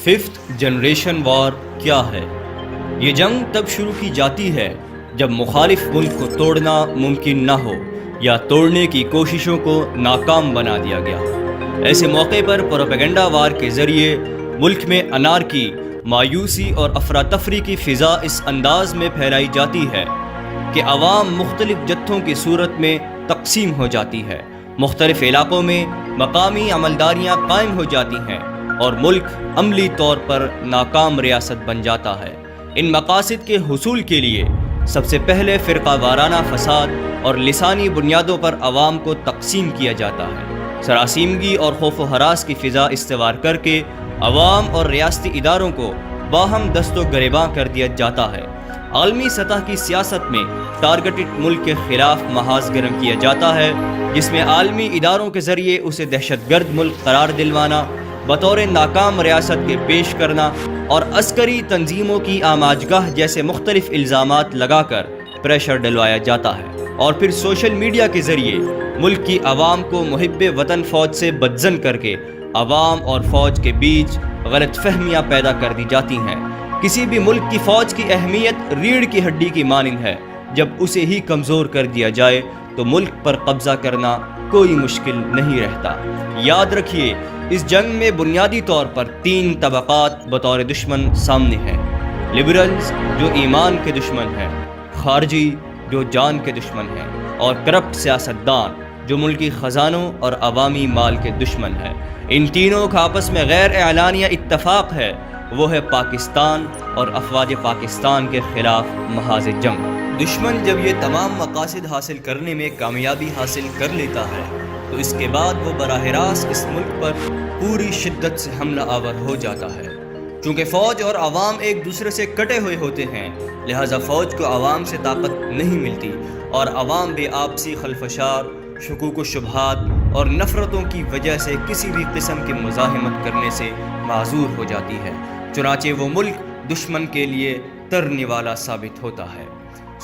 5th generation وار کیا ہے؟ یہ جنگ تب شروع کی جاتی ہے جب مخالف ملک کو توڑنا ممکن نہ ہو یا توڑنے کی کوششوں کو ناکام بنا دیا گیا۔ ایسے موقع پر پروپیگنڈا وار کے ذریعے ملک میں انارکی، مایوسی اور افراتفری کی فضا اس انداز میں پھیلائی جاتی ہے کہ عوام مختلف جتھوں کی صورت میں تقسیم ہو جاتی ہے، مختلف علاقوں میں مقامی عملداریاں قائم ہو جاتی ہیں اور ملک عملی طور پر ناکام ریاست بن جاتا ہے۔ ان مقاصد کے حصول کے لیے سب سے پہلے فرقہ وارانہ فساد اور لسانی بنیادوں پر عوام کو تقسیم کیا جاتا ہے۔ سراسیمگی اور خوف و ہراس کی فضا استوار کر کے عوام اور ریاستی اداروں کو باہم دست و گریباں کر دیا جاتا ہے۔ عالمی سطح کی سیاست میں ٹارگٹڈ ملک کے خلاف محاذ گرم کیا جاتا ہے، جس میں عالمی اداروں کے ذریعے اسے دہشت گرد ملک قرار دلوانا، بطور ناکام ریاست کے پیش کرنا اور عسکری تنظیموں کی آماجگاہ جیسے مختلف الزامات لگا کر پریشر ڈلوایا جاتا ہے، اور پھر سوشل میڈیا کے ذریعے ملک کی عوام کو محب وطن فوج سے بدظن کر کے عوام اور فوج کے بیچ غلط فہمیاں پیدا کر دی جاتی ہیں۔ کسی بھی ملک کی فوج کی اہمیت ریڑھ کی ہڈی کی مانند ہے، جب اسے ہی کمزور کر دیا جائے تو ملک پر قبضہ کرنا کوئی مشکل نہیں رہتا۔ یاد رکھیے، اس جنگ میں بنیادی طور پر 3 طبقات بطور دشمن سامنے ہیں: لبرلز جو ایمان کے دشمن ہیں، خارجی جو جان کے دشمن ہیں، اور کرپٹ سیاستدان جو ملکی خزانوں اور عوامی مال کے دشمن ہیں۔ ان تینوں کا آپس میں غیر اعلانیہ اتفاق ہے، وہ ہے پاکستان اور افواج پاکستان کے خلاف محاذ جنگ۔ دشمن جب یہ تمام مقاصد حاصل کرنے میں کامیابی حاصل کر لیتا ہے تو اس کے بعد وہ براہ راست اس ملک پر پوری شدت سے حملہ آور ہو جاتا ہے۔ چونکہ فوج اور عوام ایک دوسرے سے کٹے ہوئے ہوتے ہیں، لہٰذا فوج کو عوام سے طاقت نہیں ملتی اور عوام بے آپسی خلفشار، شکوک و شبہات اور نفرتوں کی وجہ سے کسی بھی قسم کی مزاحمت کرنے سے معذور ہو جاتی ہے، چنانچہ وہ ملک دشمن کے لیے ترنے والا ثابت ہوتا ہے۔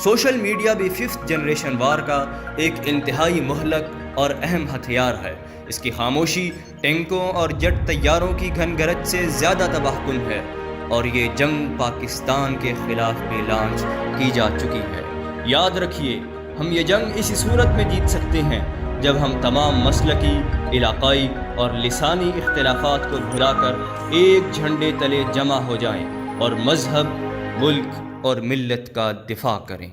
سوشل میڈیا بھی 5th جنریشن وار کا ایک انتہائی مہلک اور اہم ہتھیار ہے۔ اس کی خاموشی ٹینکوں اور جٹ طیاروں کی گھن گرج سے زیادہ تباہ کن ہے، اور یہ جنگ پاکستان کے خلاف بھی لانچ کی جا چکی ہے۔ یاد رکھیے، ہم یہ جنگ اسی صورت میں جیت سکتے ہیں جب ہم تمام مسلکی، علاقائی اور لسانی اختلافات کو بھلا کر ایک جھنڈے تلے جمع ہو جائیں اور مذہب، ملک اور ملت کا دفاع کریں۔